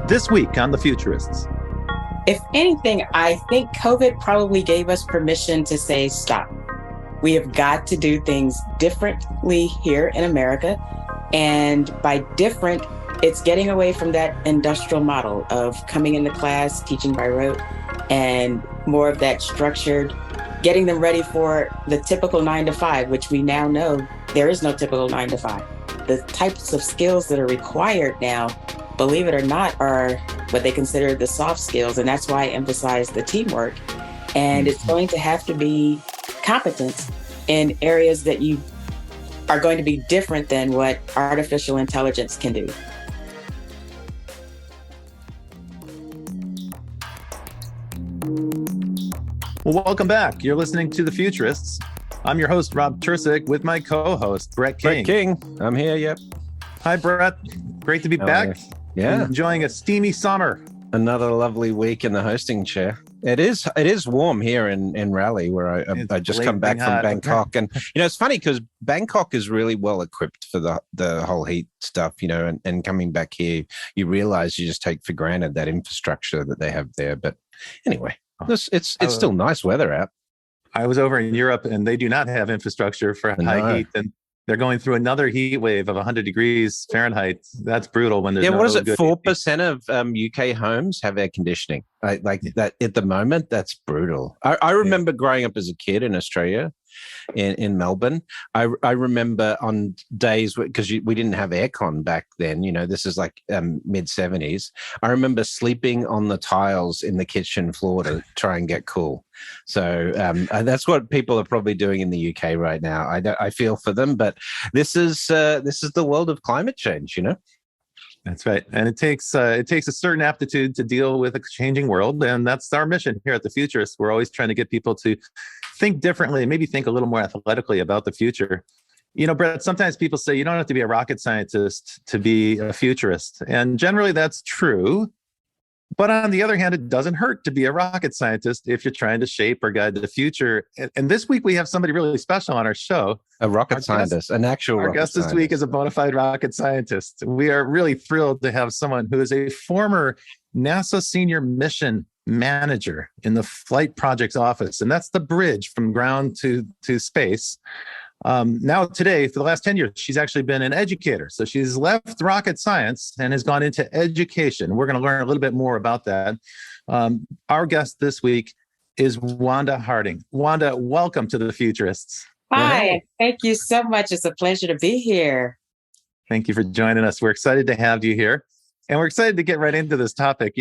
This week on The Futurists. If anything, I think COVID probably gave us permission to say stop. We have got to do things differently here in America. And by different, it's getting away from that industrial model of coming into class, teaching by rote, and more of that structured, getting them ready for the typical 9 to 5, which we now know there is no typical 9 to 5. The types of skills that are required now, believe it or not, are what they consider the soft skills. And that's why I emphasize the teamwork. And it's going to have to be competence in areas that you are going to be different than what artificial intelligence can do. Well, welcome back. You're listening to The Futurists. I'm your host, Rob Tercek, with my co-host, Brett King. Brett King. I'm here, yep. Hi, Brett. Great to be back. Yeah. Enjoying a steamy summer. Another lovely week in the hosting chair. It is warm here in Raleigh, where I just come back from Bangkok. And, it's funny because Bangkok is really well equipped for the whole heat stuff, and coming back here, you realize you just take for granted that infrastructure that they have there. But anyway, it's still nice weather out. I was over in Europe, and they do not have infrastructure for high heat. And they're going through another heat wave of 100 degrees Fahrenheit. That's brutal when there's what is it? 4% of UK homes have air conditioning. That at the moment, that's brutal. I remember growing up as a kid in Australia, in Melbourne. I remember on days because we didn't have aircon back then. This is like mid 70s. I remember sleeping on the tiles in the kitchen floor to try and get cool. So that's what people are probably doing in the UK right now. I feel for them, but this is the world of climate change. That's right. And it takes a certain aptitude to deal with a changing world. And that's our mission here at The Futurists. We're always trying to get people to think differently, maybe think a little more athletically about the future. Brett, sometimes people say you don't have to be a rocket scientist to be a futurist. And generally that's true. But on the other hand, it doesn't hurt to be a rocket scientist if you're trying to shape or guide the future. And this week we have somebody really special on our show. A rocket scientist, an actual rocket scientist. Our guest this week is a bona fide rocket scientist. We are really thrilled to have someone who is a former NASA senior mission manager in the Flight Projects Office. And that's the bridge from ground to space. Now today, for the last 10 years, she's actually been an educator. So she's left rocket science and has gone into education. We're going to learn a little bit more about that. Our guest this week is Wanda Harding. Wanda, welcome to The Futurists. Hi, thank you so much. It's a pleasure to be here. Thank you for joining us. We're excited to have you here. And we're excited to get right into this topic.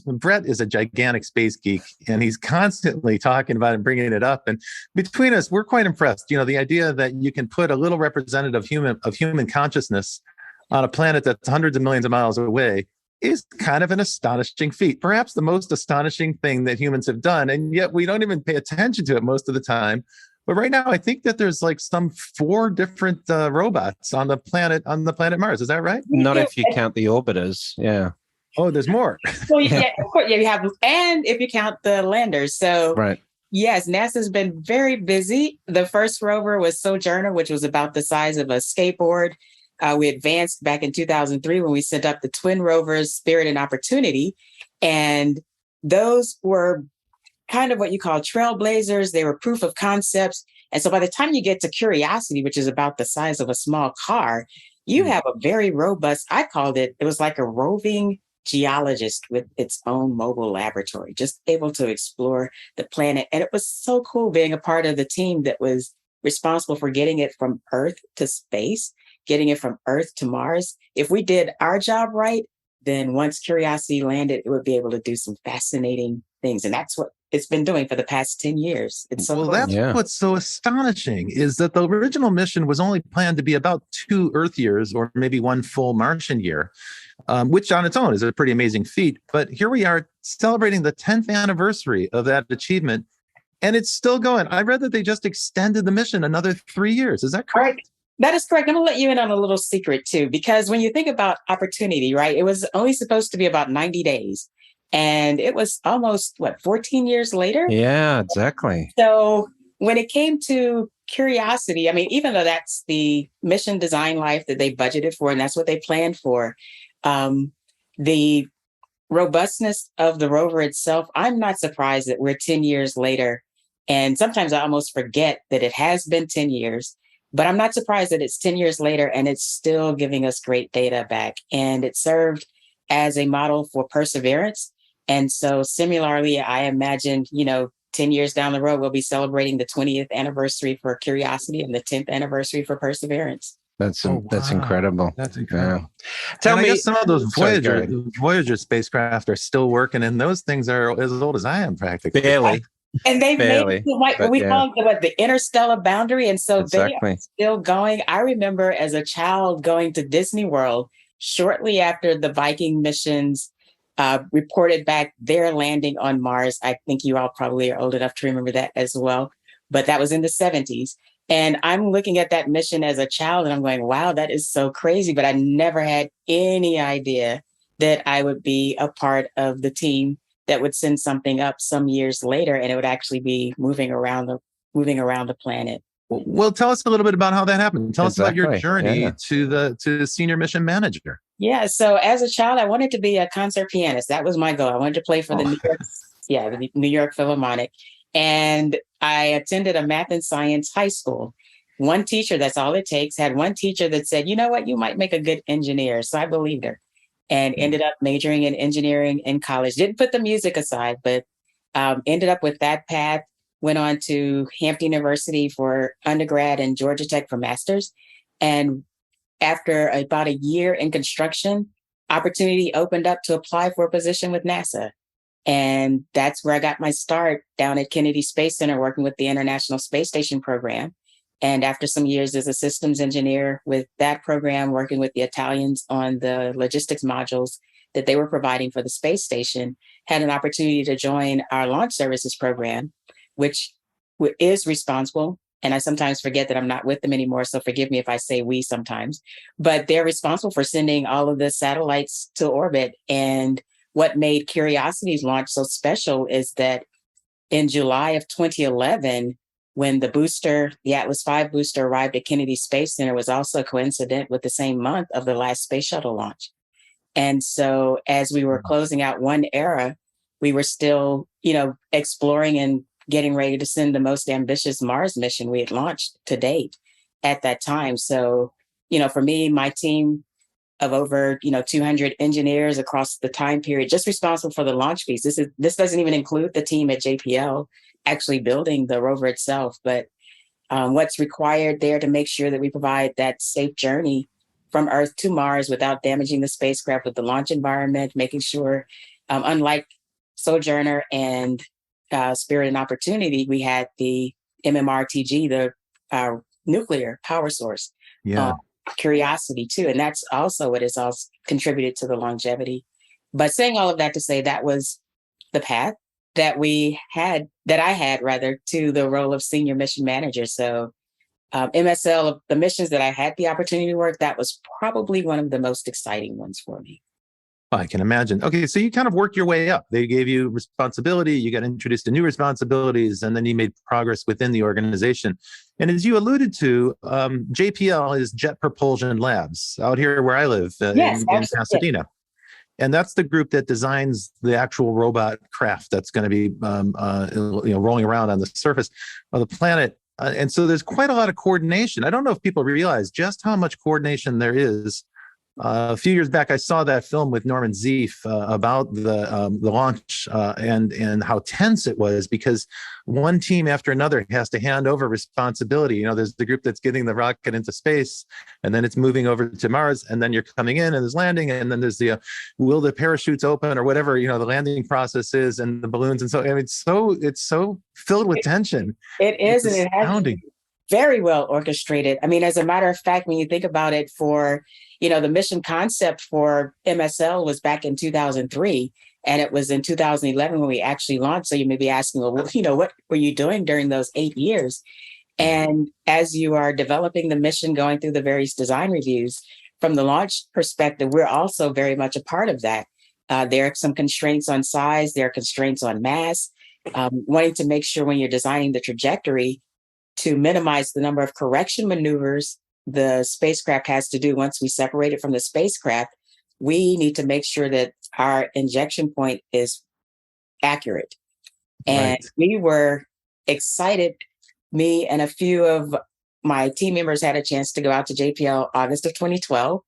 Brett is a gigantic space geek, and he's constantly talking about it and bringing it up. And between us, we're quite impressed. The idea that you can put a little representative of human consciousness on a planet that's hundreds of millions of miles away is kind of an astonishing feat, perhaps the most astonishing thing that humans have done. And yet we don't even pay attention to it most of the time. But right now, I think that there's like some 4 different robots on the planet Mars. Is that right? Not if you count the orbiters. Yeah. Oh, there's more. Well, yeah, of course, you have, and if you count the landers. So, right. Yes, NASA's been very busy. The first rover was Sojourner, which was about the size of a skateboard. We advanced back in 2003 when we sent up the twin rovers, Spirit and Opportunity, and those were kind of what you call trailblazers. They were proof of concepts. And so by the time you get to Curiosity, which is about the size of a small car, you have a very robust, I called it was like a roving geologist with its own mobile laboratory, just able to explore the planet. And it was so cool being a part of the team that was responsible for getting it from Earth to space, getting it from Earth to Mars. If we did our job right, then once Curiosity landed, it would be able to do some fascinating things. And that's what it's been doing for the past 10 years. It's so well, cool. That's what's so astonishing is that the original mission was only planned to be about 2 Earth years or maybe 1 full Martian year, which on its own is a pretty amazing feat. But here we are celebrating the 10th anniversary of that achievement, and it's still going. I read that they just extended the mission another 3 years. Is that correct? Right. That is correct. I'm going to let you in on a little secret, too, because when you think about Opportunity, right, it was only supposed to be about 90 days. And it was almost, 14 years later? Yeah, exactly. So when it came to Curiosity, I mean, even though that's the mission design life that they budgeted for, and that's what they planned for, the robustness of the rover itself, I'm not surprised that we're 10 years later. And sometimes I almost forget that it has been 10 years, but I'm not surprised that it's 10 years later and it's still giving us great data back. And it served as a model for perseverance. And so similarly, I imagine, 10 years down the road, we'll be celebrating the 20th anniversary for Curiosity and the 10th anniversry for Perseverance. That's incredible. That's incredible. Yeah. Tell me, I guess some of those Sorry, Voyager spacecraft are still working, and those things are as old as I am, practically. barely. And they've Barely, made what we call the interstellar boundary. And so they are still going. I remember as a child going to Disney World shortly after the Viking missions reported back their landing on Mars. I think you all probably are old enough to remember that as well. But that was in the 70s. And I'm looking at that mission as a child and I'm going, wow, that is so crazy. But I never had any idea that I would be a part of the team that would send something up some years later and it would actually be moving around the planet. Well, tell us a little bit about how that happened. Tell us about your journey to the senior mission manager. Yeah. So as a child, I wanted to be a concert pianist. That was my goal. I wanted to play for the New York Philharmonic. And I attended a math and science high school. One teacher, that's all it takes, had one teacher that said, you know what, you might make a good engineer. So I believed her and ended up majoring in engineering in college. Didn't put the music aside, but ended up with that path. Went on to Hampton University for undergrad and Georgia Tech for master's. And after about a year in construction, opportunity opened up to apply for a position with NASA. And that's where I got my start down at Kennedy Space Center, working with the International Space Station program. And after some years as a systems engineer with that program, working with the Italians on the logistics modules that they were providing for the space station, had an opportunity to join our launch services program, which is responsible. And I sometimes forget that I'm not with them anymore. So forgive me if I say we sometimes, but they're responsible for sending all of the satellites to orbit. And what made Curiosity's launch so special is that in July of 2011, when the booster, the Atlas V booster arrived at Kennedy Space Center, was also coincident with the same month of the last space shuttle launch. And so as we were closing out one era, we were still, exploring and getting ready to send the most ambitious Mars mission we had launched to date at that time. So, for me, my team of over, 200 engineers across the time period, just responsible for the launch piece. This doesn't even include the team at JPL actually building the rover itself, but what's required there to make sure that we provide that safe journey from Earth to Mars without damaging the spacecraft with the launch environment, making sure, unlike Sojourner and Spirit and Opportunity, we had the MMRTG, the nuclear power source. Curiosity too. And that's also what has also contributed to the longevity. But saying all of that to say that was the path that I had to the role of senior mission manager. So MSL, of the missions that I had the opportunity to work, that was probably one of the most exciting ones for me. I can imagine. Okay, so you kind of worked your way up. They gave you responsibility, you got introduced to new responsibilities, and then you made progress within the organization. And as you alluded to, JPL is Jet Propulsion Labs out here where I live in Pasadena. And that's the group that designs the actual robot craft that's going to be rolling around on the surface of the planet. And so there's quite a lot of coordination. I don't know if people realize just how much coordination there is. A few years back, I saw that film with Norman Zeef about the launch and how tense it was because one team after another has to hand over responsibility. There's the group that's getting the rocket into space, and then it's moving over to Mars, and then you're coming in and there's landing, and then there's the will the parachutes open or whatever the landing process is, and the balloons, and so it's so filled with tension. It is, and it has been very well orchestrated. I mean, as a matter of fact, when you think about it, for the mission concept for MSL was back in 2003, and it was in 2011 when we actually launched. So you may be asking, well, what were you doing during those 8 years? And as you are developing the mission, going through the various design reviews, from the launch perspective, we're also very much a part of that. There are some constraints on size, there are constraints on mass, wanting to make sure when you're designing the trajectory to minimize the number of correction maneuvers the spacecraft has to do once we separate it from the spacecraft. We need to make sure that our injection point is accurate. And Right. we were excited. Me and a few of my team members had a chance to go out to JPL August of 2012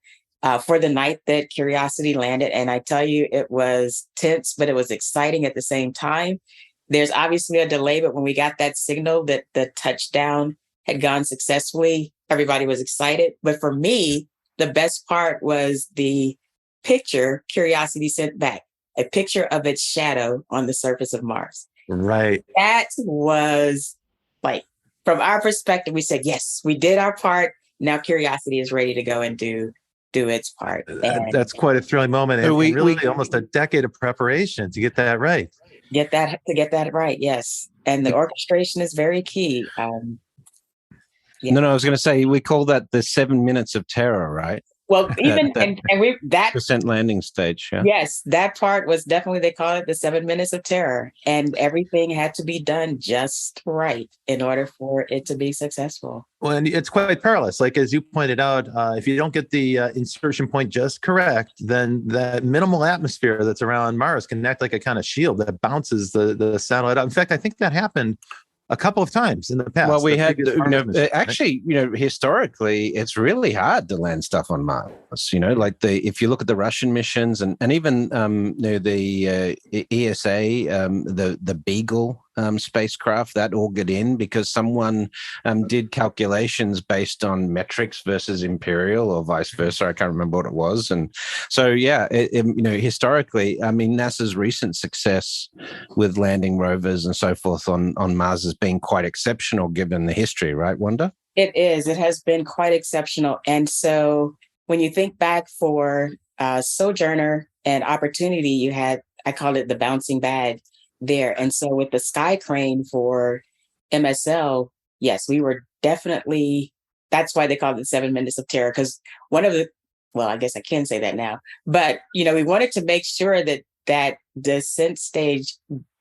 for the night that Curiosity landed. And I tell you, it was tense, but it was exciting at the same time. There's obviously a delay, but when we got that signal that the touchdown had gone successfully, everybody was excited. But for me, the best part was the picture Curiosity sent back, a picture of its shadow on the surface of Mars. Right. That was like, from our perspective, we said, yes, we did our part. Now Curiosity is ready to go and do its part. And That's quite a thrilling moment, So and really almost a decade of preparation to get that right. get that right. Yes. And the orchestration is very key. Yeah. No, I was going to say we call that the 7 minutes of terror, right? Well, even that and we that percent landing stage. Yeah. yes, that part was definitely, they call it the 7 minutes of terror, and everything had to be done just right in order for it to be successful. Well, and it's quite perilous. Like, as you pointed out, if you don't get the insertion point just correct, then that minimal atmosphere that's around Mars can act like a kind of shield that bounces the satellite up. In fact, I think that happened a couple of times in the past. Well, we had, mission, actually, historically, it's really hard to land stuff on Mars. Like if you look at the Russian missions and even the ESA, the Beagle spacecraft, that all got in because someone did calculations based on metrics versus imperial or vice versa. I can't remember what it was. And so, yeah, historically, I mean, NASA's recent success with landing rovers and so forth on Mars has been quite exceptional given the history, right, Wanda? It is. It has been quite exceptional. And so when you think back for Sojourner and Opportunity, you had, I call it the bouncing bag there. And so with the Sky Crane for MSL, yes, we were definitely, that's why they call it the 7 minutes of terror. Because well, I guess I can say that now, but, we wanted to make sure that descent stage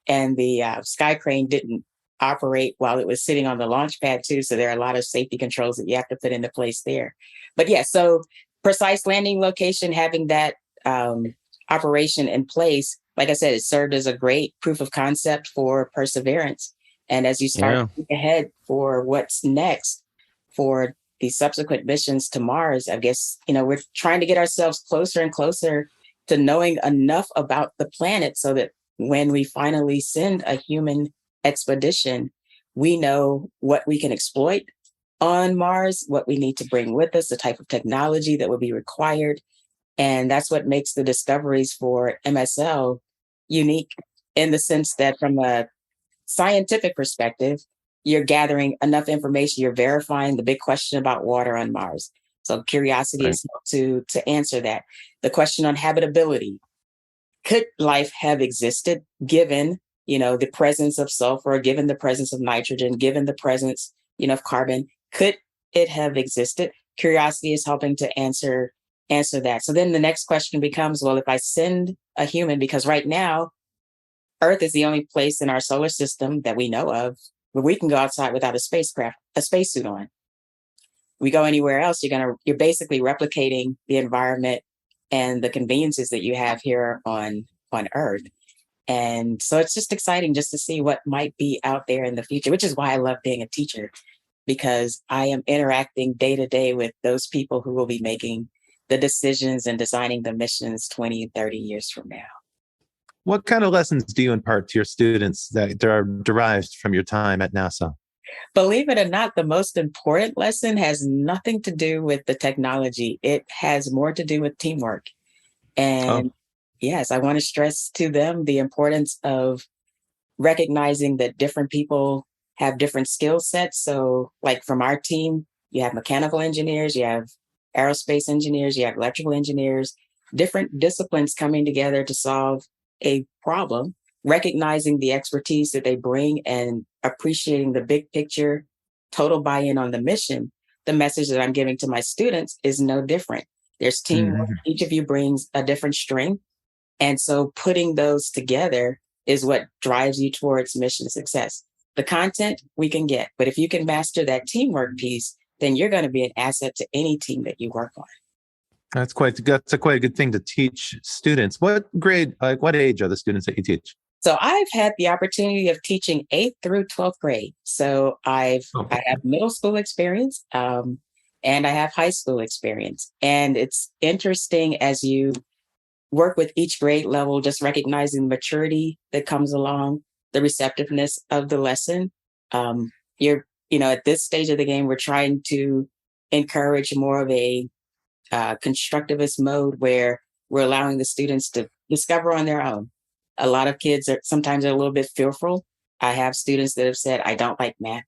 and the Sky Crane didn't operate while it was sitting on the launch pad too. So there are a lot of safety controls that you have to put into place there. But yeah, so precise landing location, having that operation in place, like I said, it served as a great proof of concept for Perseverance. And as you start to think ahead for what's next for the subsequent missions to Mars, I guess, we're trying to get ourselves closer and closer to knowing enough about the planet so that when we finally send a human expedition, we know what we can exploit on Mars, what we need to bring with us, the type of technology that will be required. And that's what makes the discoveries for MSL unique in the sense that from a scientific perspective, you're gathering enough information, you're verifying the big question about water on Mars. So Curiosity is to answer that. The question on habitability. Could life have existed given, the presence of sulfur, given the presence of nitrogen, given the presence, of carbon? Could it have existed? Curiosity is helping to answer that. So then the next question becomes, well, if I send a human, because right now, Earth is the only place in our solar system that we know of where we can go outside without a spacesuit on. We go anywhere else, you're basically replicating the environment and the conveniences that you have here on Earth. And so it's just exciting just to see what might be out there in the future, which is why I love being a teacher, because I am interacting day to day with those people who will be making the decisions and designing the missions 20, 30 years from now. What kind of lessons do you impart to your students that are derived from your time at NASA? Believe it or not, the most important lesson has nothing to do with the technology. It has more to do with teamwork. And yes, I want to stress to them the importance of recognizing that different people have different skill sets. So like from our team, you have mechanical engineers, you have aerospace engineers, you have electrical engineers, different disciplines coming together to solve a problem, recognizing the expertise that they bring and appreciating the big picture, total buy-in on the mission. The message that I'm giving to my students is no different. There's teamwork. Mm-hmm. Each of you brings a different strength. And so putting those together is what drives you towards mission success. The content we can get, but if you can master that teamwork piece, then you're going to be an asset to any team that you work on. That's a quite a good thing to teach students. What grade, what age are the students that you teach? So I've had the opportunity of teaching 8th through 12th grade. So I have middle school experience, and I have high school experience. And it's interesting as you work with each grade level, just recognizing the maturity that comes along, the receptiveness of the lesson. At this stage of the game, we're trying to encourage more of a constructivist mode where we're allowing the students to discover on their own. A lot of kids are sometimes a little bit fearful. I have students that have said, I don't like math.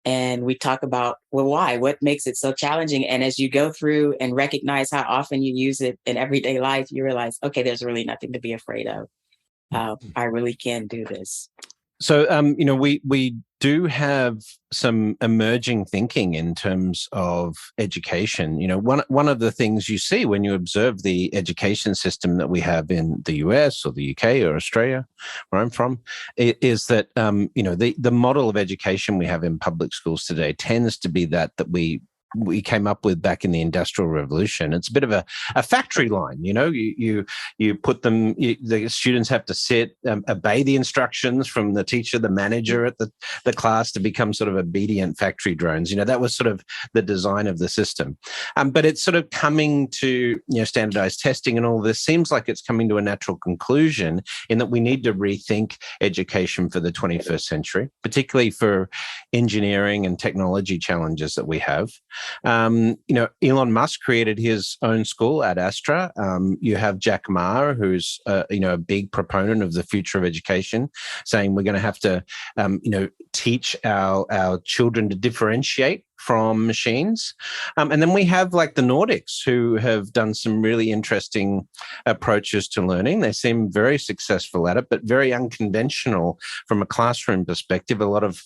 And we talk about, well, why? What makes it so challenging? And as you go through and recognize how often you use it in everyday life, you realize, okay, there's really nothing to be afraid of. I really can do this. So, we do have some emerging thinking in terms of education. One of the things you see when you observe the education system that we have in the US or the UK or Australia, where I'm from, is that, the model of education we have in public schools today tends to be that we came up with back in the Industrial Revolution. It's a bit of a factory line. You put them, the students have to sit, obey the instructions from the teacher, the manager at the class, to become sort of obedient factory drones. That was sort of the design of the system. But it's sort of coming to, standardized testing and all this seems like it's coming to a natural conclusion in that we need to rethink education for the 21st century, particularly for engineering and technology challenges that we have. Elon Musk created his own school at Astra. You have Jack Ma, who's a big proponent of the future of education, saying we're going to have to teach our children to differentiate from machines. And then we have like the Nordics, who have done some really interesting approaches to learning. They seem very successful at it, but very unconventional from a classroom perspective. A lot of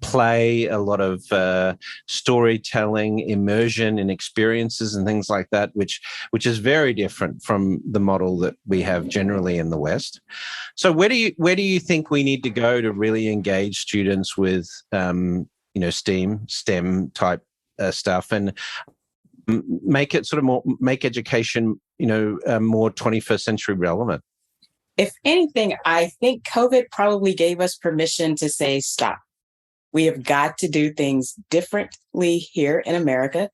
play, a lot of storytelling, immersion in experiences and things like that, which is very different from the model that we have generally in the West. So where do you think we need to go to really engage students with STEM type stuff and make it make education, more 21st century relevant? If anything, I think COVID probably gave us permission to say, stop. We have got to do things differently here in America.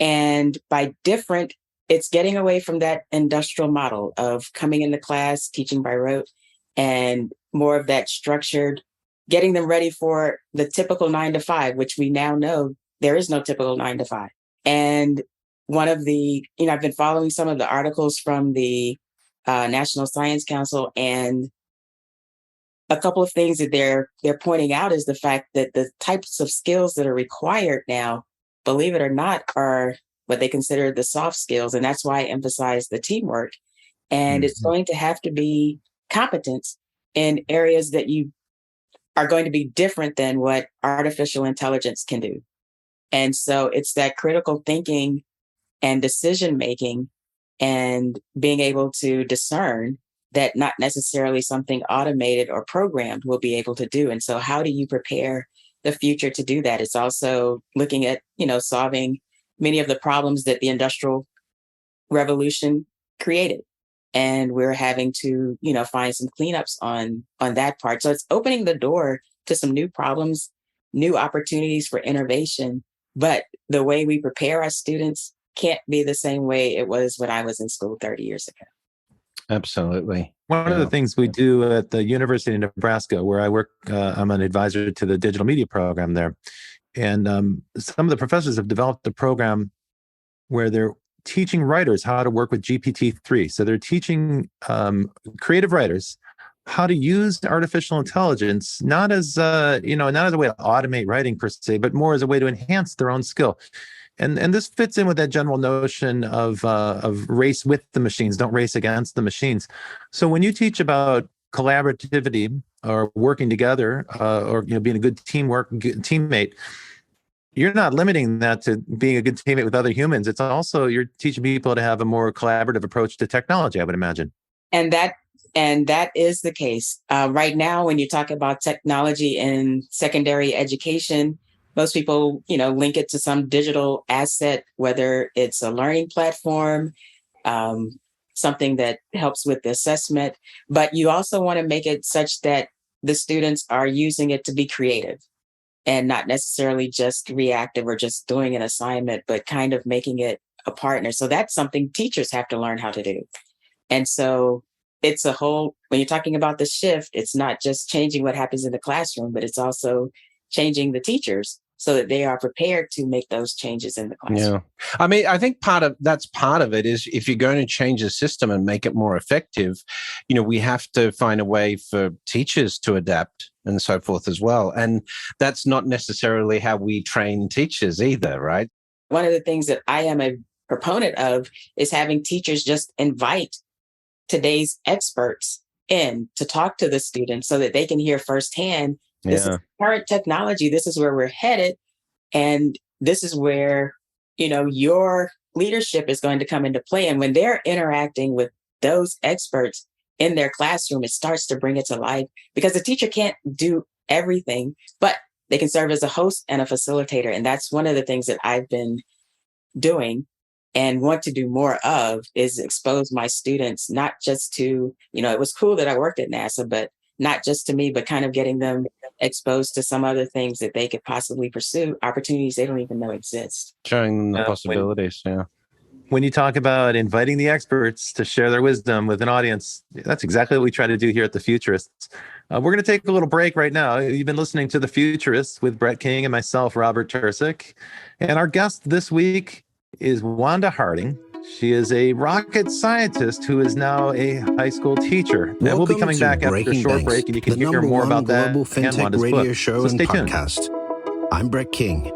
And by different, it's getting away from that industrial model of coming into class, teaching by rote, and more of that structured, getting them ready for the typical 9 to 5, which we now know there is no typical 9 to 5. And one of the, I've been following some of the articles from the National Science Council, and a couple of things that they're pointing out is the fact that the types of skills that are required now, believe it or not, are what they consider the soft skills. And that's why I emphasize the teamwork. And it's going to have to be competence in areas that you are going to be different than what artificial intelligence can do. And so it's that critical thinking and decision making and being able to discern that not necessarily something automated or programmed will be able to do. And so how do you prepare the future to do that? It's also looking at, solving many of the problems that the Industrial Revolution created. And we're having to, find some cleanups on that part. So it's opening the door to some new problems, new opportunities for innovation. But the way we prepare our students can't be the same way it was when I was in school 30 years ago. Absolutely. One of the things we do at the University of Nebraska, where I work, I'm an advisor to the digital media program there. And some of the professors have developed a program where they're teaching writers how to work with GPT-3. So they're teaching creative writers how to use artificial intelligence, not as not as a way to automate writing per se, but more as a way to enhance their own skill. And this fits in with that general notion of race with the machines, don't race against the machines. So when you teach about collaborativity or working together, or being a good teammate, you're not limiting that to being a good teammate with other humans. It's also you're teaching people to have a more collaborative approach to technology, I would imagine. And that is the case right now. When you talk about technology in secondary education, most people, link it to some digital asset, whether it's a learning platform, something that helps with the assessment. But you also want to make it such that the students are using it to be creative and not necessarily just reactive or just doing an assignment, but kind of making it a partner. So that's something teachers have to learn how to do. And so it's when you're talking about the shift, it's not just changing what happens in the classroom, but it's also changing the teachers so that they are prepared to make those changes in the classroom. Yeah. I mean, I think part of it is if you're going to change the system and make it more effective, we have to find a way for teachers to adapt and so forth as well. And that's not necessarily how we train teachers either, right? One of the things that I am a proponent of is having teachers just invite today's experts in to talk to the students so that they can hear firsthand, this is current technology, this is where we're headed, and this is where, your leadership is going to come into play. And when they're interacting with those experts in their classroom, it starts to bring it to life, because the teacher can't do everything, but they can serve as a host and a facilitator. And that's one of the things that I've been doing and want to do more of, is expose my students, not just to, it was cool that I worked at NASA, but not just to me, but kind of getting them exposed to some other things that they could possibly pursue, opportunities they don't even know exist. Showing them the possibilities, When you talk about inviting the experts to share their wisdom with an audience, that's exactly what we try to do here at the Futurists. We're going to take a little break right now. You've been listening to the Futurists with Brett King and myself, Robert Tercek. And our guest this week is Wanda Harding. She is a rocket scientist who is now a high school teacher. And we'll be coming back after a short break, and you can hear more about that global fintech radio show and podcast. Tuned. I'm Brett King.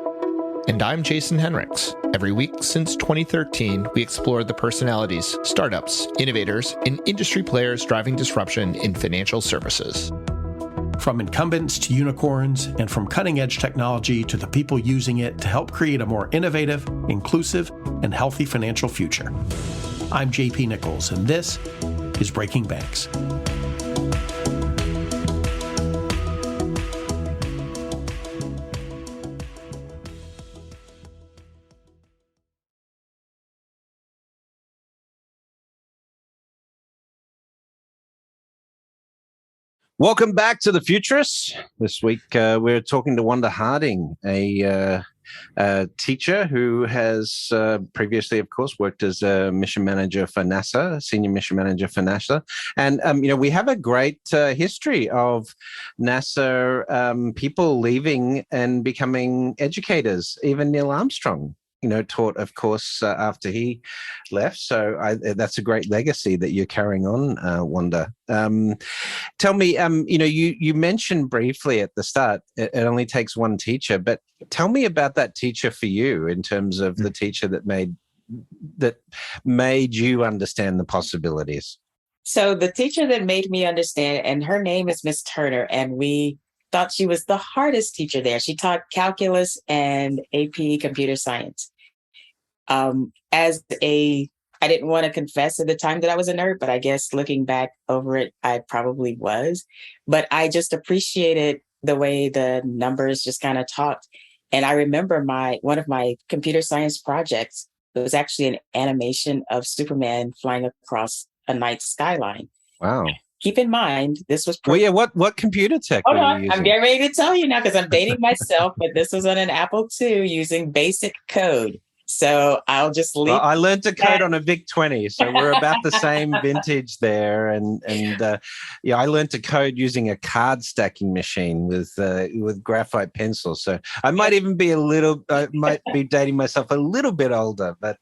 And I'm Jason Henricks. Every week since 2013, we explore the personalities, startups, innovators, and industry players driving disruption in financial services. From incumbents to unicorns, and from cutting-edge technology to the people using it to help create a more innovative, inclusive, and healthy financial future. I'm JP Nichols, and this is Breaking Banks. Welcome back to the Futurists. This week, we're talking to Wanda Harding, a teacher who has previously, of course, worked as a mission manager for NASA, senior mission manager for NASA. And, we have a great history of NASA people leaving and becoming educators. Even Neil Armstrong, taught, of course, after he left. So that's a great legacy that you're carrying on, Wanda. Tell me, you mentioned briefly at the start, it only takes one teacher, but tell me about that teacher for you in terms of the teacher that made you understand the possibilities. So the teacher that made me understand, and her name is Miss Turner, and we thought she was the hardest teacher there. She taught calculus and AP computer science. I didn't want to confess at the time that I was a nerd, but I guess looking back over it, I probably was. But I just appreciated the way the numbers just kind of talked. And I remember one of my computer science projects was actually an animation of Superman flying across a night skyline. Wow. Keep in mind, this was... what computer tech were you using? I'm getting ready to tell you now because I'm dating myself, but this was on an Apple II using basic code. So I'll just leave. Well, I learned to code on a VIC-20, so we're about the same vintage there. And I learned to code using a card stacking machine with graphite pencils. So I might even be might be dating myself a little bit older, but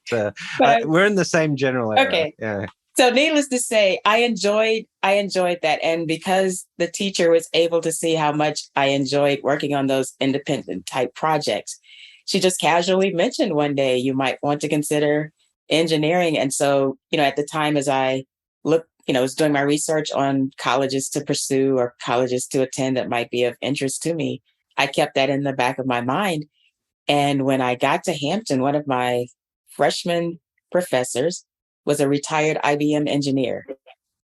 we're in the same general era. Okay. Yeah. So needless to say, I enjoyed that. And because the teacher was able to see how much I enjoyed working on those independent type projects, she just casually mentioned one day, you might want to consider engineering. And so, at the time, as I was doing my research on colleges to pursue or colleges to attend that might be of interest to me, I kept that in the back of my mind. And when I got to Hampton, one of my freshman professors was a retired IBM engineer.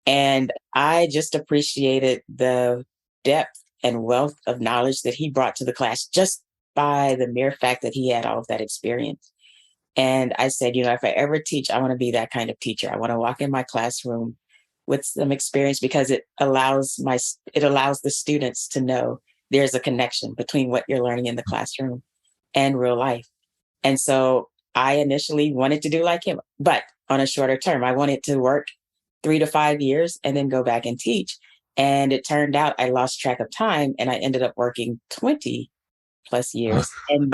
And I just appreciated the depth and wealth of knowledge that he brought to the class just by the mere fact that he had all of that experience. And I said, if I ever teach, I want to be that kind of teacher. I want to walk in my classroom with some experience, because it allows the students to know there's a connection between what you're learning in the classroom and real life. And so I initially wanted to do like him, but on a shorter term. I wanted to work 3 to 5 years and then go back and teach. And it turned out I lost track of time, and I ended up working 20 plus years. And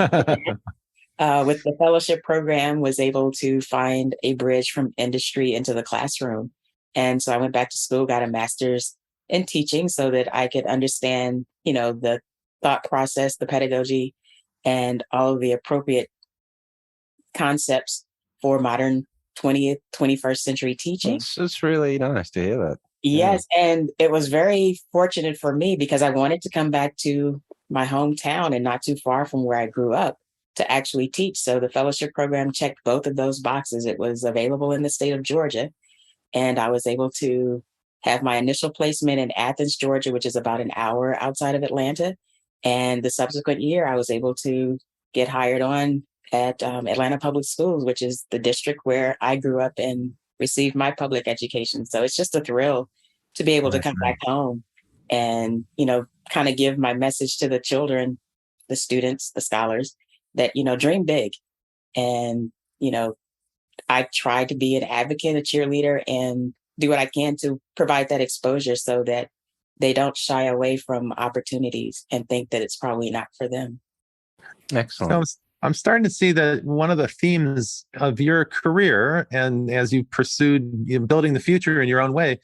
with the fellowship program, was able to find a bridge from industry into the classroom. And so I went back to school, got a master's in teaching so that I could understand, the thought process, the pedagogy, and all of the appropriate concepts for modern 20th, 21st century teaching. It's really nice to hear that. Yes. Yeah. And it was very fortunate for me, because I wanted to come back to my hometown and not too far from where I grew up to actually teach. So the fellowship program checked both of those boxes. It was available in the state of Georgia, and I was able to have my initial placement in Athens, Georgia, which is about an hour outside of Atlanta. And the subsequent year, I was able to get hired on at Atlanta Public Schools, which is the district where I grew up and received my public education. So it's just a thrill to be able to come back home and, kind of give my message to the children, the students, the scholars, that, dream big. And, I try to be an advocate, a cheerleader, and do what I can to provide that exposure so that they don't shy away from opportunities and think that it's probably not for them. Excellent. So I'm starting to see that one of the themes of your career, and as you pursued building the future in your own way,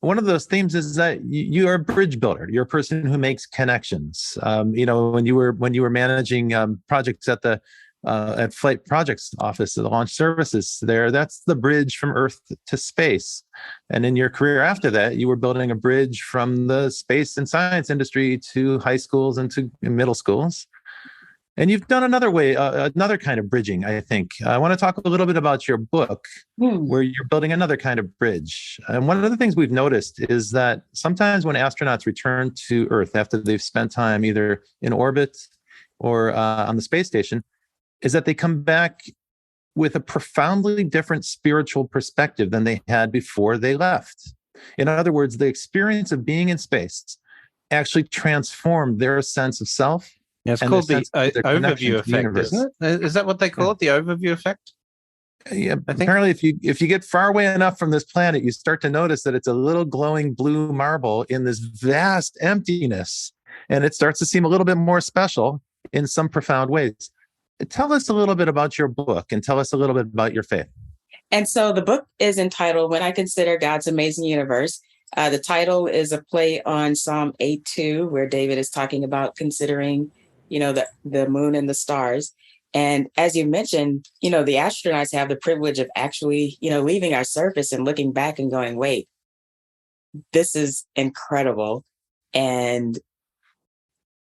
one of those themes is that you are a bridge builder. You're a person who makes connections. When you were managing projects at Flight Projects Office, the launch services there, that's the bridge from Earth to space. And in your career after that, you were building a bridge from the space and science industry to high schools and to middle schools. And you've done another kind of bridging, I think. I want to talk a little bit about your book, where you're building another kind of bridge. And one of the things we've noticed is that sometimes when astronauts return to Earth after they've spent time either in orbit or on the space station, is that they come back with a profoundly different spiritual perspective than they had before they left. In other words, the experience of being in space actually transformed their sense of self. Yeah, it's called the overview effect, isn't it? Is that what they call it? The overview effect? Yeah, apparently if you get far away enough from this planet, you start to notice that it's a little glowing blue marble in this vast emptiness, and it starts to seem a little bit more special in some profound ways. Tell us a little bit about your book, and tell us a little bit about your faith. And so the book is entitled When I Consider God's Amazing Universe. The title is a play on Psalm 8:2, where David is talking about considering, the moon and the stars. And as you mentioned, the astronauts have the privilege of actually, leaving our surface and looking back and going, wait, this is incredible. And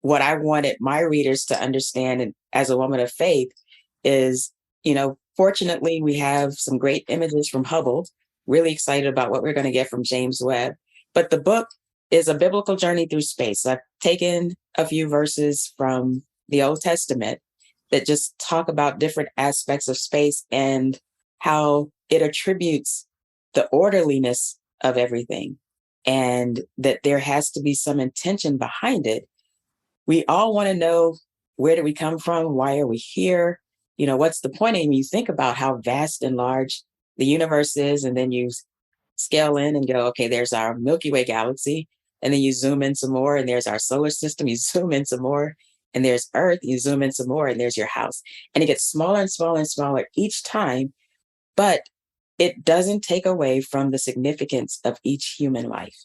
what I wanted my readers to understand, and as a woman of faith, is, fortunately, we have some great images from Hubble. Really excited about what we're going to get from James Webb. But the book is a biblical journey through space. I've taken a few verses from the Old Testament that just talk about different aspects of space and how it attributes the orderliness of everything, and that there has to be some intention behind it. We all want to know, where do we come from? Why are we here? What's the point? And you think about how vast and large the universe is, and then you scale in and go, okay, there's our Milky Way galaxy. And then you zoom in some more, and there's our solar system. You zoom in some more, and there's Earth. You zoom in some more, and there's your house. And it gets smaller and smaller and smaller each time, but it doesn't take away from the significance of each human life.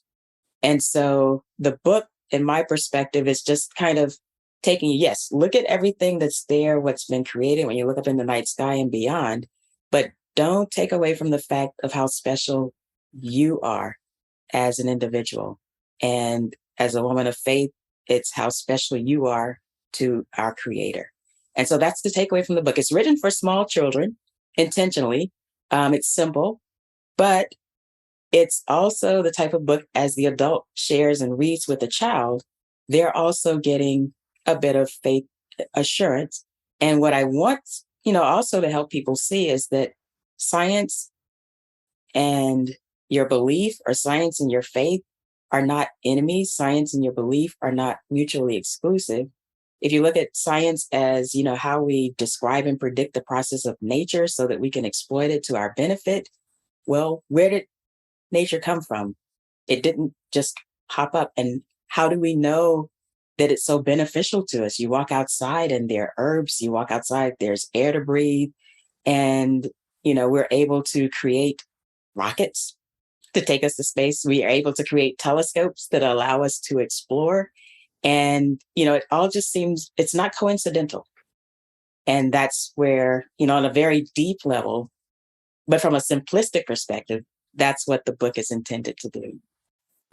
And so the book, in my perspective, is just kind of taking, yes, look at everything that's there, what's been created when you look up in the night sky and beyond, but don't take away from the fact of how special you are as an individual. And as a woman of faith, it's how special you are to our Creator. And so that's the takeaway from the book. It's written for small children intentionally. It's simple, but it's also the type of book, as the adult shares and reads with the child, they're also getting a bit of faith assurance. And what I want, also to help people see is that science and your belief, or science and your faith, are not enemies. Science and your belief are not mutually exclusive. If you look at science as, how we describe and predict the process of nature so that we can exploit it to our benefit, well, where did nature come from? It didn't just pop up. And how do we know that it's so beneficial to us? You walk outside and there are herbs. You walk outside, there's air to breathe. And, we're able to create rockets to take us to space. We are able to create telescopes that allow us to explore. And, it all just seems, it's not coincidental. And that's where, on a very deep level, but from a simplistic perspective, that's what the book is intended to do.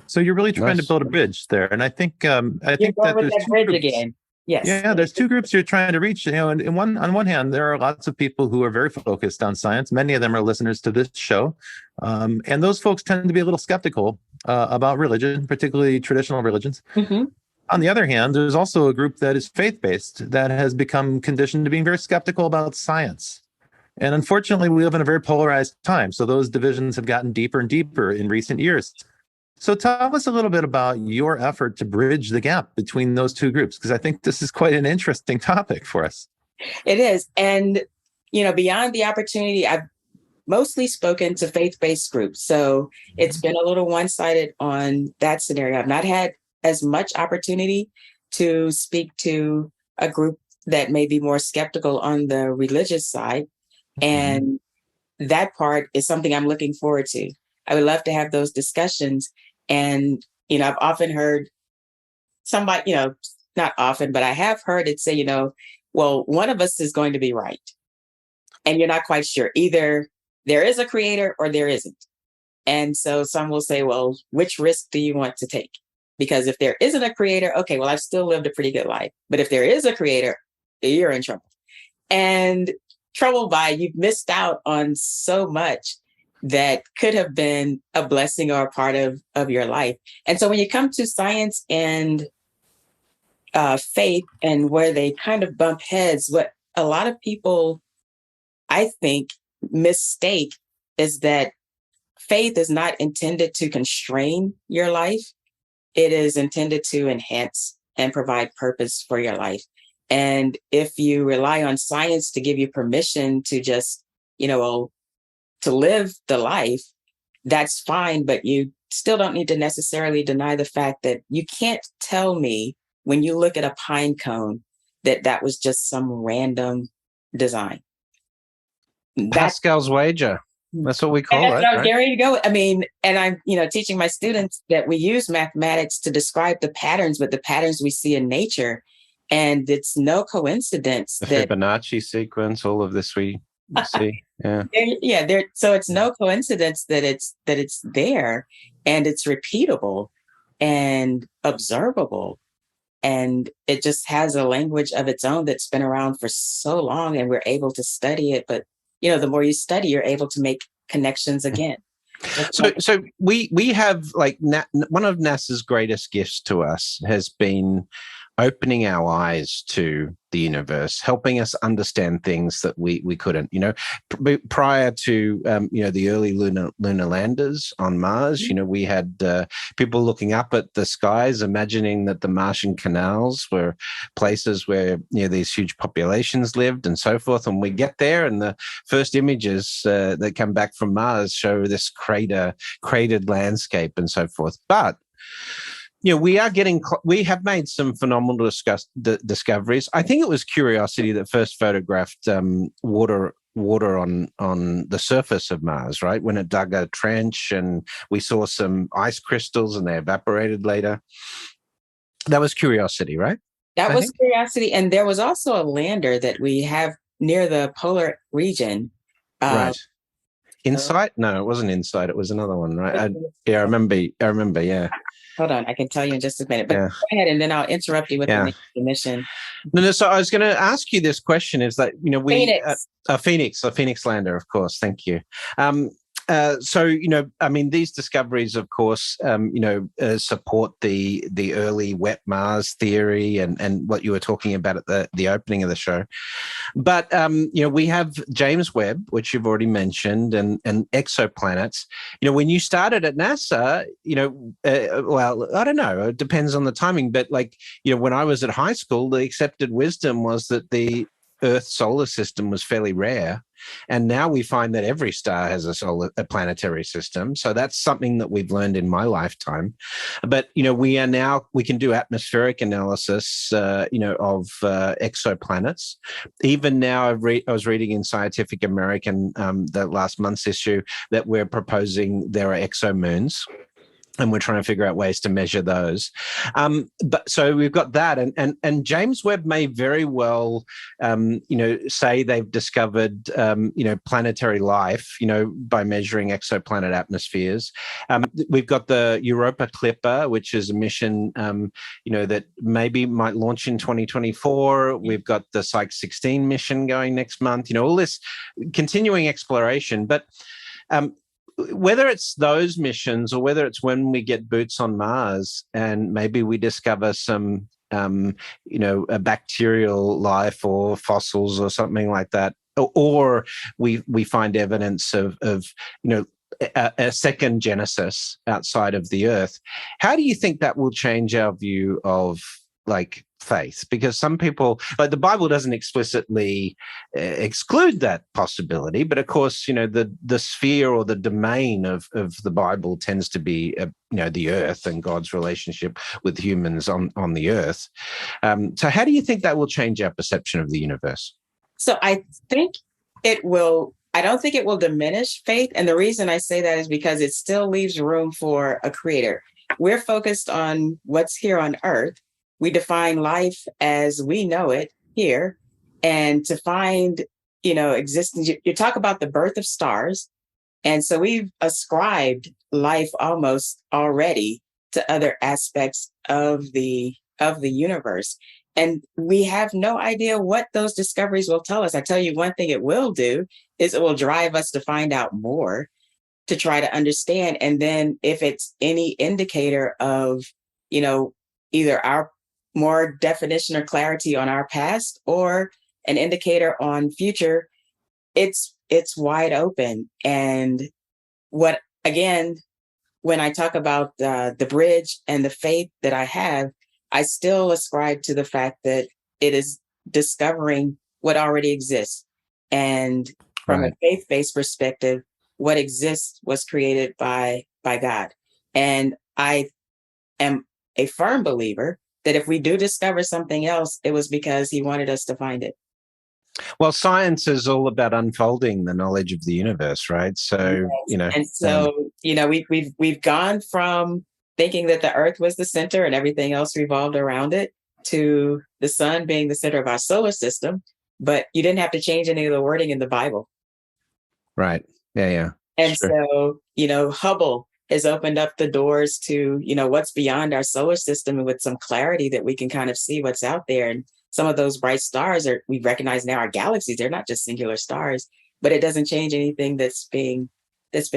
So you're really trying to build a bridge there. And I think that there's that bridge again. Yes. Yeah, there's two groups you're trying to reach. And on one hand, there are lots of people who are very focused on science. Many of them are listeners to this show. And those folks tend to be a little skeptical about religion, particularly traditional religions. Mm-hmm. On the other hand, there's also a group that is faith-based that has become conditioned to being very skeptical about science. And unfortunately, we live in a very polarized time. So those divisions have gotten deeper and deeper in recent years. So tell us a little bit about your effort to bridge the gap between those two groups, because I think this is quite an interesting topic for us. It is. And, beyond the opportunity, I've mostly spoken to faith-based groups. So it's been a little one-sided on that scenario. I've not had as much opportunity to speak to a group that may be more skeptical on the religious side. Mm-hmm. And that part is something I'm looking forward to. I would love to have those discussions. And, I've often heard somebody, not often, but I have heard it say, well, one of us is going to be right. And you're not quite sure. Either there is a creator or there isn't. And so some will say, well, which risk do you want to take? Because if there isn't a creator, okay, well, I've still lived a pretty good life. But if there is a creator, you're in trouble. And trouble by you've missed out on so much that could have been a blessing or a part of your life. And so when you come to science and faith and where they kind of bump heads, what a lot of people, I think, mistake is that faith is not intended to constrain your life. It is intended to enhance and provide purpose for your life. And if you rely on science to give you permission to just, to live the life, that's fine, but you still don't need to necessarily deny the fact that you can't tell me when you look at a pine cone that was just some random design. Pascal's wager. That's what we call it. That's what I was getting ready to go. I mean, and I'm, teaching my students that we use mathematics to describe the patterns, but the patterns we see in nature. And it's no coincidence the that Fibonacci sequence, all of this we see. Yeah. So it's no coincidence that it's there, and it's repeatable and observable. And it just has a language of its own that's been around for so long, and we're able to study it. But, the more you study, you're able to make connections again. So we have, like, one of NASA's greatest gifts to us has been opening our eyes to the universe, helping us understand things that we couldn't. Prior to the early lunar landers on Mars, we had people looking up at the skies, imagining that the Martian canals were places where these huge populations lived and so forth. And we get there, and the first images that come back from Mars show this cratered landscape and so forth. But we have made some phenomenal discoveries. I think it was Curiosity that first photographed water on the surface of Mars, right? When it dug a trench, and we saw some ice crystals and they evaporated later. That was Curiosity, right? That was Curiosity. And there was also a lander that we have near the polar region. Right. Insight? No, it wasn't Insight. It was another one, right? I remember, yeah. Hold on, I can tell you in just a minute. But go ahead, and then I'll interrupt you with the mission. No. So I was going to ask you this question: is that Phoenix. A Phoenix lander, of course. Thank you. So, I mean, these discoveries, of course, support the early wet Mars theory and what you were talking about at the opening of the show. But, we have James Webb, which you've already mentioned, and exoplanets. When you started at NASA, well, I don't know, it depends on the timing. But when I was at high school, the accepted wisdom was that the Earth solar system was fairly rare. And now we find that every star has a planetary system. So that's something that we've learned in my lifetime. But, we can do atmospheric analysis, of exoplanets. Even now, I was reading in Scientific American, the last month's issue, that we're proposing there are exomoons. And we're trying to figure out ways to measure those. But so we've got that, and James Webb may very well, say they've discovered, planetary life, by measuring exoplanet atmospheres. We've got the Europa Clipper, which is a mission, that maybe might launch in 2024. We've got the Psyche 16 mission going next month. All this continuing exploration, but. Whether it's those missions or whether it's when we get boots on Mars and maybe we discover some, a bacterial life or fossils or something like that, or we find evidence of a second Genesis outside of the Earth, how do you think that will change our view of faith? Because some people, the Bible doesn't explicitly exclude that possibility, but of course, the sphere or the domain of the Bible tends to be, the Earth and God's relationship with humans on the Earth. So how do you think that will change our perception of the universe? So I think it will. I don't think it will diminish faith. And the reason I say that is because it still leaves room for a creator. We're focused on what's here on Earth. We define life as we know it here. And to find, existence, you talk about the birth of stars. And so we've ascribed life almost already to other aspects of the universe. And we have no idea what those discoveries will tell us. I tell you, one thing it will do is it will drive us to find out more, to try to understand. And then if it's any indicator of, either our more definition or clarity on our past or an indicator on future, it's wide open. And when I talk about the bridge and the faith that I have, I still ascribe to the fact that it is discovering what already exists. And from a faith-based perspective, what exists was created by God. And I am a firm believer that if we do discover something else, it was because he wanted us to find it. Well, science is all about unfolding the knowledge of the universe, right? So, yes. And so, we've gone from thinking that the Earth was the center and everything else revolved around it to the sun being the center of our solar system. But you didn't have to change any of the wording in the Bible. Right. Yeah. And so, Hubble has opened up the doors to, what's beyond our solar system, and with some clarity that we can kind of see what's out there. And some of those bright stars we recognize now are galaxies. They're not just singular stars, but it doesn't change anything that's been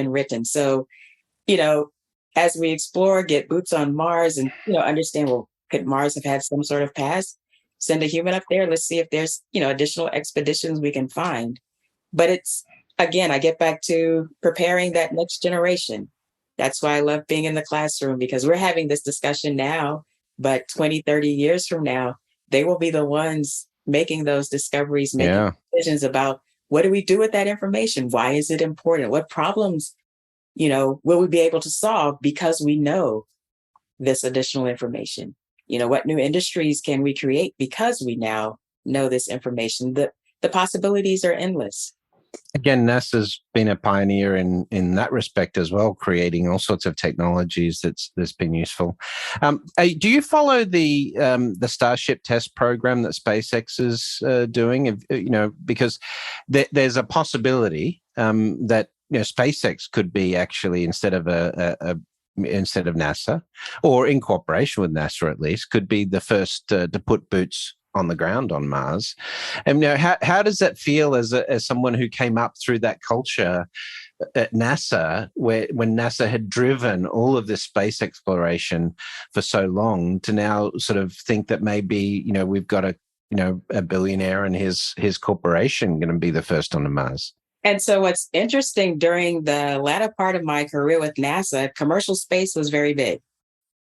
written. So, as we explore, get boots on Mars and, understand, well, could Mars have had some sort of past? Send a human up there. Let's see if there's, additional expeditions we can find. But it's, again, I get back to preparing that next generation. That's why I love being in the classroom, because we're having this discussion now, but 20, 30 years from now, they will be the ones making those discoveries, making decisions about what do we do with that information? Why is it important? What problems, will we be able to solve because we know this additional information? What new industries can we create because we now know this information? The possibilities are endless. Again, NASA's been a pioneer in that respect as well, creating all sorts of technologies that's been useful. Do you follow the Starship test program that SpaceX is doing? Because there's a possibility that SpaceX could be actually instead of NASA, or in cooperation with NASA at least, could be the first to put boots on the ground on Mars. And how does that feel as someone who came up through that culture, at NASA, when NASA had driven all of this space exploration for so long, to now sort of think that maybe, we've got a billionaire and his corporation going to be the first on the Mars. And so what's interesting, during the latter part of my career with NASA, commercial space was very big.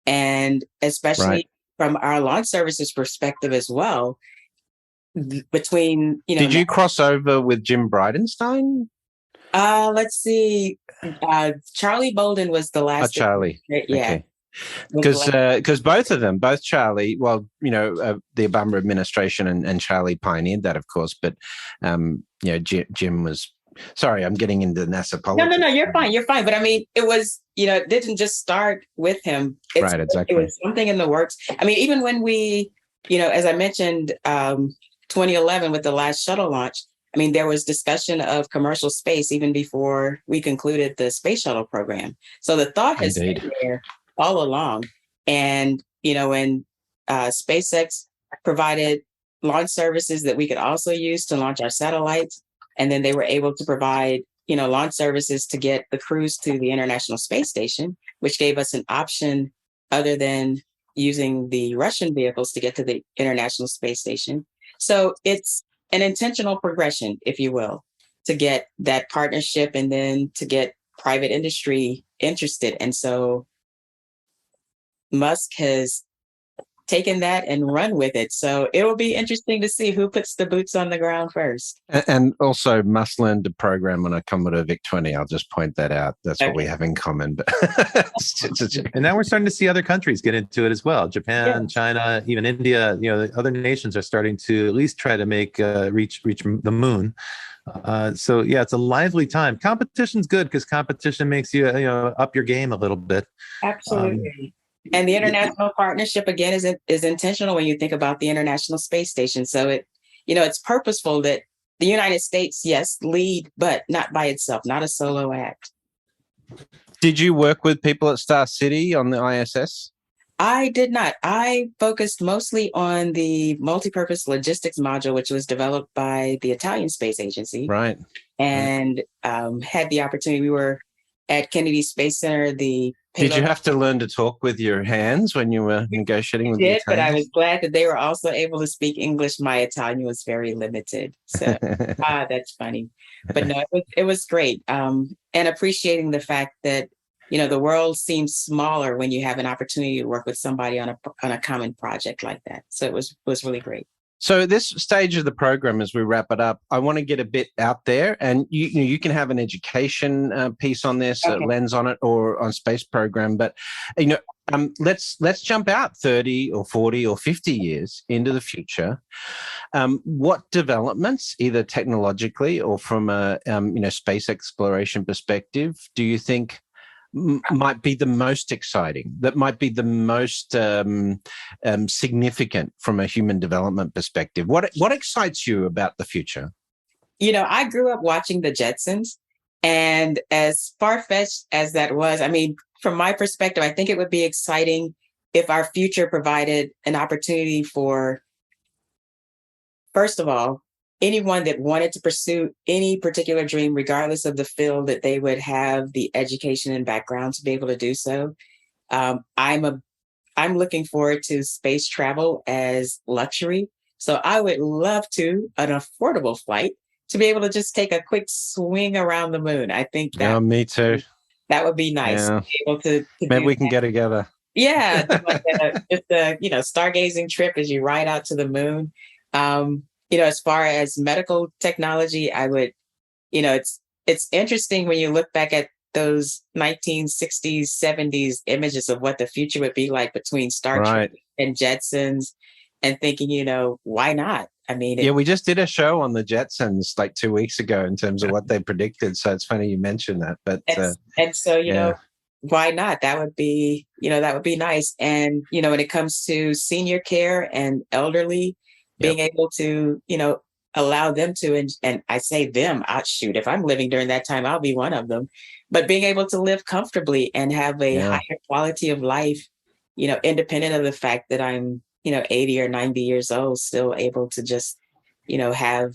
And especially from our launch services perspective as well, between, Did you cross over with Jim Bridenstine? Let's see. Charlie Bolden was the last. Charlie. Yeah. Okay. Because both of them, both Charlie, the Obama administration and Charlie pioneered that, of course, but Jim was. Sorry, I'm getting into NASA politics. No, you're fine. But I mean, it was, it didn't just start with him. Right, exactly. It was something in the works. I mean, even when we, as I mentioned, 2011 with the last shuttle launch, I mean, there was discussion of commercial space even before we concluded the space shuttle program. So the thought has been there all along. And, when SpaceX provided launch services that we could also use to launch our satellites, and then they were able to provide, launch services to get the crews to the International Space Station, which gave us an option other than using the Russian vehicles to get to the International Space Station. So it's an intentional progression, if you will, to get that partnership and then to get private industry interested. And so Musk has taken that and run with it. So it will be interesting to see who puts the boots on the ground first. And also Musk learned to program on a Commodore VIC-20. I'll just point that out. That's what we have in common. And now we're starting to see other countries get into it as well. Japan, China, even India, the other nations are starting to at least try to make reach the moon. So it's a lively time. Competition's good because competition makes you, up your game a little bit. Absolutely. And the international partnership, again, is intentional when you think about the International Space Station. So it's purposeful that the United States, yes, lead, but not by itself, not a solo act. Did you work with people at Star City on the ISS? I did not. I focused mostly on the multipurpose logistics module, which was developed by the Italian Space Agency. Right. And had the opportunity. We were at Kennedy Space Center. Did you have to learn to talk with your hands when you were negotiating with the Italians? But I was glad that they were also able to speak English. My Italian was very limited. So that's funny. But no, it was great. And appreciating the fact that, the world seems smaller when you have an opportunity to work with somebody on a common project like that. So it was really great. So this stage of the program, as we wrap it up, I want to get a bit out there, and you can have an education piece on this, lens on it, or on space program. But let's jump out 30 or 40 or 50 years into the future. What developments, either technologically or from a space exploration perspective, do you think might be the most exciting, that might be the most significant from a human development perspective? What excites you about the future? I grew up watching the Jetsons, and as far-fetched as that was, I mean, from my perspective, I think it would be exciting if our future provided an opportunity for, first of all, anyone that wanted to pursue any particular dream, regardless of the field, that they would have the education and background to be able to do so. I'm looking forward to space travel as luxury. So I would love an affordable flight to be able to just take a quick swing around the moon. I think that me too. That would be nice. Yeah. To be able to maybe we can get together. Yeah, like just a stargazing trip as you ride out to the moon. As far as medical technology, I would, it's interesting when you look back at those 1960s, 70s images of what the future would be like between Star Trek and Jetsons, and thinking, why not? I mean, we just did a show on the Jetsons like 2 weeks ago in terms of what they predicted. So it's funny you mentioned that. But why not? That would be, nice. And when it comes to senior care and elderly, being able to, allow them to, and I say them, if I'm living during that time, I'll be one of them, but being able to live comfortably and have a higher quality of life, independent of the fact that I'm, 80 or 90 years old, still able to just, have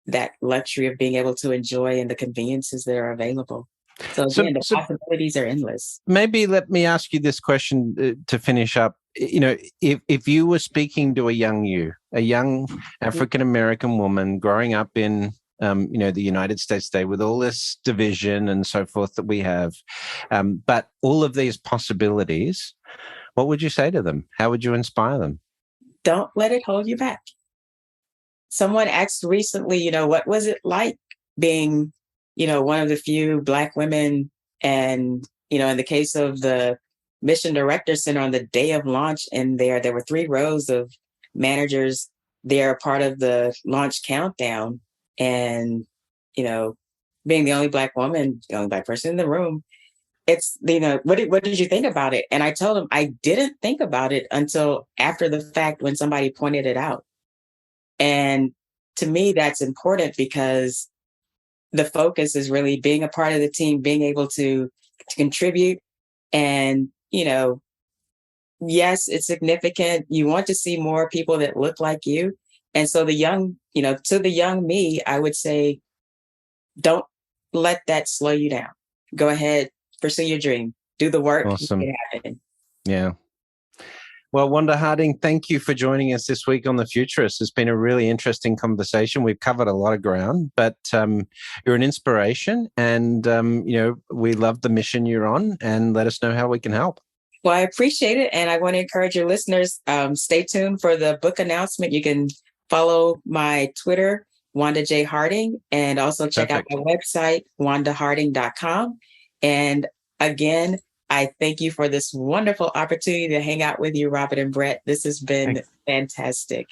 that luxury of being able to enjoy and the conveniences that are available. So again, the possibilities are endless. Maybe let me ask you this question to finish up. You know, if you were speaking to a young African-American woman growing up in, the United States today with all this division and so forth that we have, but all of these possibilities, what would you say to them? How would you inspire them? Don't let it hold you back. Someone asked recently, what was it like being, one of the few Black women, and, in the case of the Mission Director Center on the day of launch, and there were 3 rows of managers there, part of the launch countdown, and, being the only Black woman, the only Black person in the room. It's, what did you think about it? And I told them I didn't think about it until after the fact when somebody pointed it out. And to me, that's important because the focus is really being a part of the team, being able to contribute. And, yes, it's significant. You want to see more people that look like you. And so to the young me, I would say, don't let that slow you down. Go ahead, pursue your dream, do the work. Awesome. Make it happen. Yeah. Well, Wanda Harding, thank you for joining us this week on The Futurists. It's been a really interesting conversation. We've covered a lot of ground, but you're an inspiration, and we love the mission you're on, and let us know how we can help. Well, I appreciate it, and I want to encourage your listeners, stay tuned for the book announcement. You can follow my Twitter, Wanda J. Harding, and also check out my website, wandaharding.com. And again, I thank you for this wonderful opportunity to hang out with you, Robert and Brett. This has been fantastic.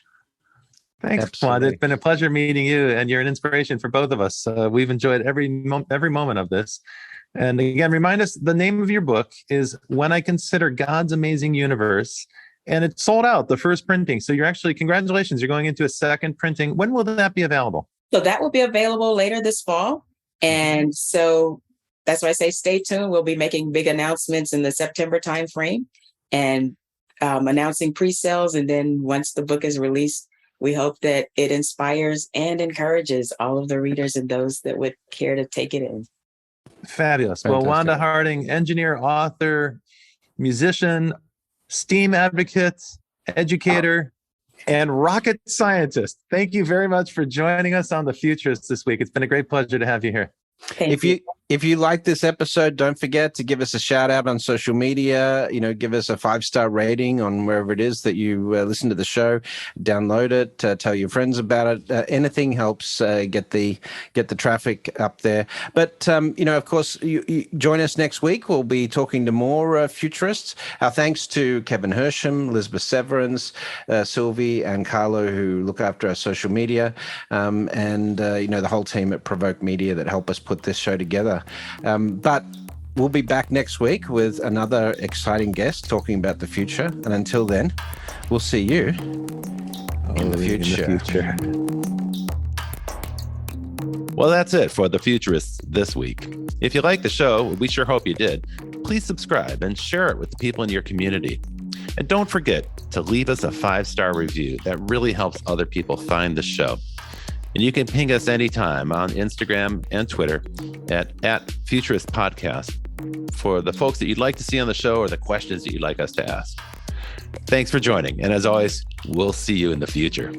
Thanks, Wanda. It's been a pleasure meeting you, and you're an inspiration for both of us. We've enjoyed every moment of this. And again, remind us, the name of your book is When I Consider God's Amazing Universe, and it's sold out, the first printing. So congratulations, you're going into a second printing. When will that be available? So that will be available later this fall. And so that's why I say stay tuned. We'll be making big announcements in the September timeframe and announcing pre-sales. And then once the book is released, we hope that it inspires and encourages all of the readers and those that would care to take it in. Fabulous. Well, Wanda Harding, engineer, author, musician, STEAM advocate, educator, and rocket scientist. Thank you very much for joining us on The Futurists this week. It's been a great pleasure to have you here. If you like this episode, don't forget to give us a shout out on social media. Give us a 5-star rating on wherever it is that you listen to the show. Download it. Tell your friends about it. Anything helps get the traffic up there. But of course, you join us next week. We'll be talking to more futurists. Our thanks to Kevin Hersham, Elizabeth Severance, Sylvie, and Carlo, who look after our social media, and the whole team at Provoke Media that help us put this show together. But we'll be back next week with another exciting guest talking about the future. And until then, we'll see you in the future. Well, that's it for The Futurists this week. If you like the show, we sure hope you did, please subscribe and share it with the people in your community. And don't forget to leave us a 5-star review. That really helps other people find the show. And you can ping us anytime on Instagram and Twitter at Futurist Podcast for the folks that you'd like to see on the show or the questions that you'd like us to ask. Thanks for joining. And as always, we'll see you in the future.